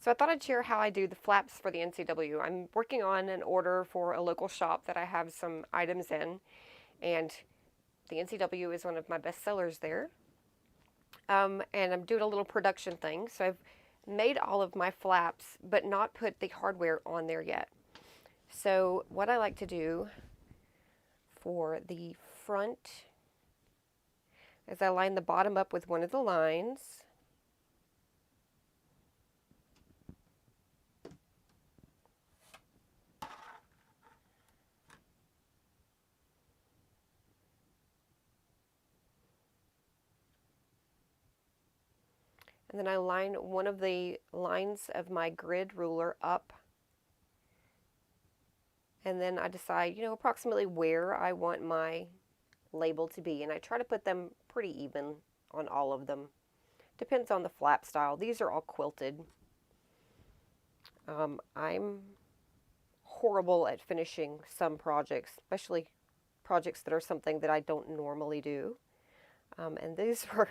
So I thought I'd share how I do the flaps for the NCW. I'm working on an order for a local shop that I have some items in, and the NCW is one of my best sellers there. And I'm doing a little production thing, so I've made all of my flaps, but not put the hardware on there yet. So what I like to do for the front is I line the bottom up with one of the lines. And then I line one of the lines of my grid ruler up. And then I decide, approximately where I want my label to be. And I try to put them pretty even on all of them. Depends on the flap style. These are all quilted. I'm horrible at finishing some projects, especially projects that are something that I don't normally do. And these were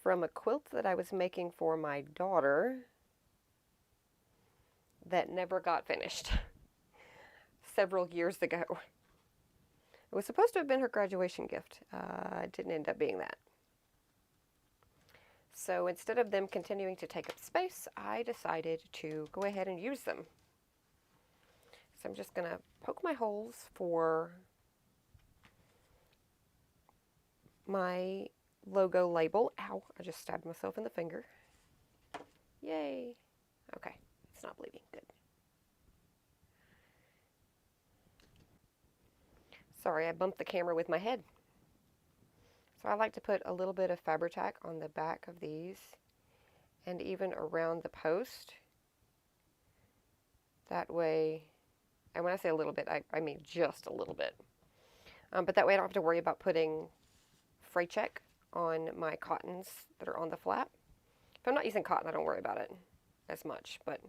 from a quilt that I was making for my daughter that never got finished several years ago. It was supposed to have been her graduation gift. It didn't end up being that. So instead of them continuing to take up space, I decided to go ahead and use them. So I'm just going to poke my holes for my logo label. Ow, I just stabbed myself in the finger. Yay. Okay, it's not bleeding. Good. Sorry, I bumped the camera with my head. So I like to put a little bit of Fabri-Tac on the back of these and even around the post. That way, and when I say a little bit, I mean just a little bit. But that way I don't have to worry about putting fray check on my cottons that are on the flap. If I'm not using cotton, I don't worry about it as much, but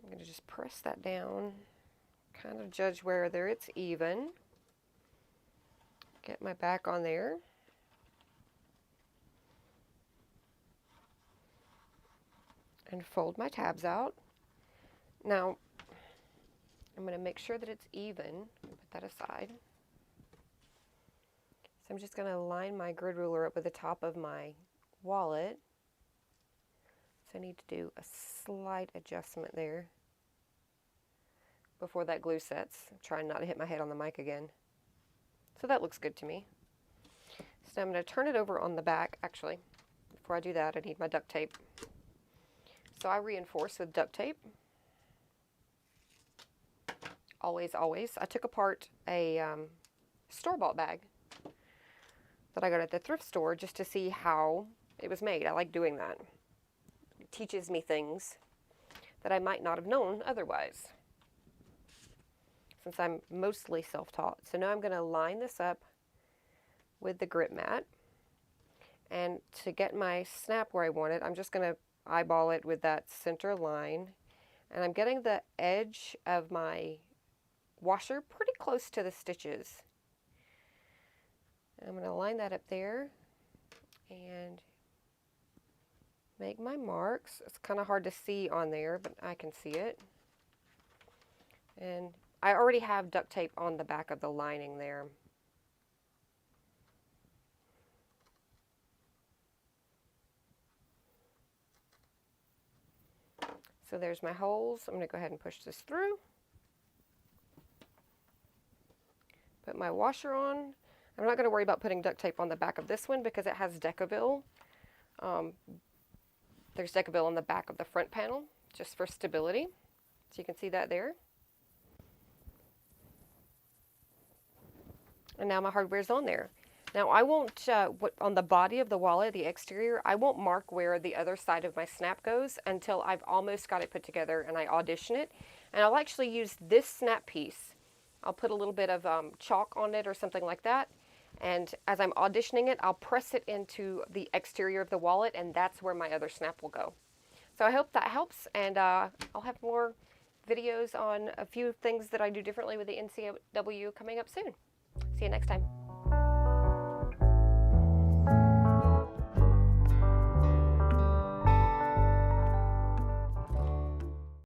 I'm going to just press that down, kind of judge whether it's even. Get my back on there. And fold my tabs out. Now, I'm going to make sure that it's even. Put that aside. So I'm just going to line my grid ruler up with the top of my wallet. So I need to do a slight adjustment there before that glue sets. I'm trying not to hit my head on the mic again. So that looks good to me. So I'm going to turn it over on the back. Actually, before I do that, I need my duct tape. So I reinforce with duct tape. Always, always. I took apart a store-bought bag that I got at the thrift store just to see how it was made. I like doing that. It teaches me things that I might not have known otherwise, since I'm mostly self-taught. So now I'm going to line this up with the grip mat. And to get my snap where I want it, I'm just going to eyeball it with that center line. And I'm getting the edge of my washer pretty close to the stitches. I'm going to line that up there and make my marks. It's kind of hard to see on there, but I can see it. And I already have duct tape on the back of the lining there. So there's my holes. I'm going to go ahead and push this through. Put my washer on. I'm not going to worry about putting duct tape on the back of this one because it has Decavil. There's Decavil on the back of the front panel just for stability. So you can see that there. And now my hardware's on there. Now I won't, on the body of the wallet, the exterior, I won't mark where the other side of my snap goes until I've almost got it put together and I audition it. And I'll actually use this snap piece. I'll put a little bit of chalk on it or something like that. And as I'm auditioning it, I'll press it into the exterior of the wallet, and that's where my other snap will go. So I hope that helps, and I'll have more videos on a few things that I do differently with the NCW coming up soon. See you next time.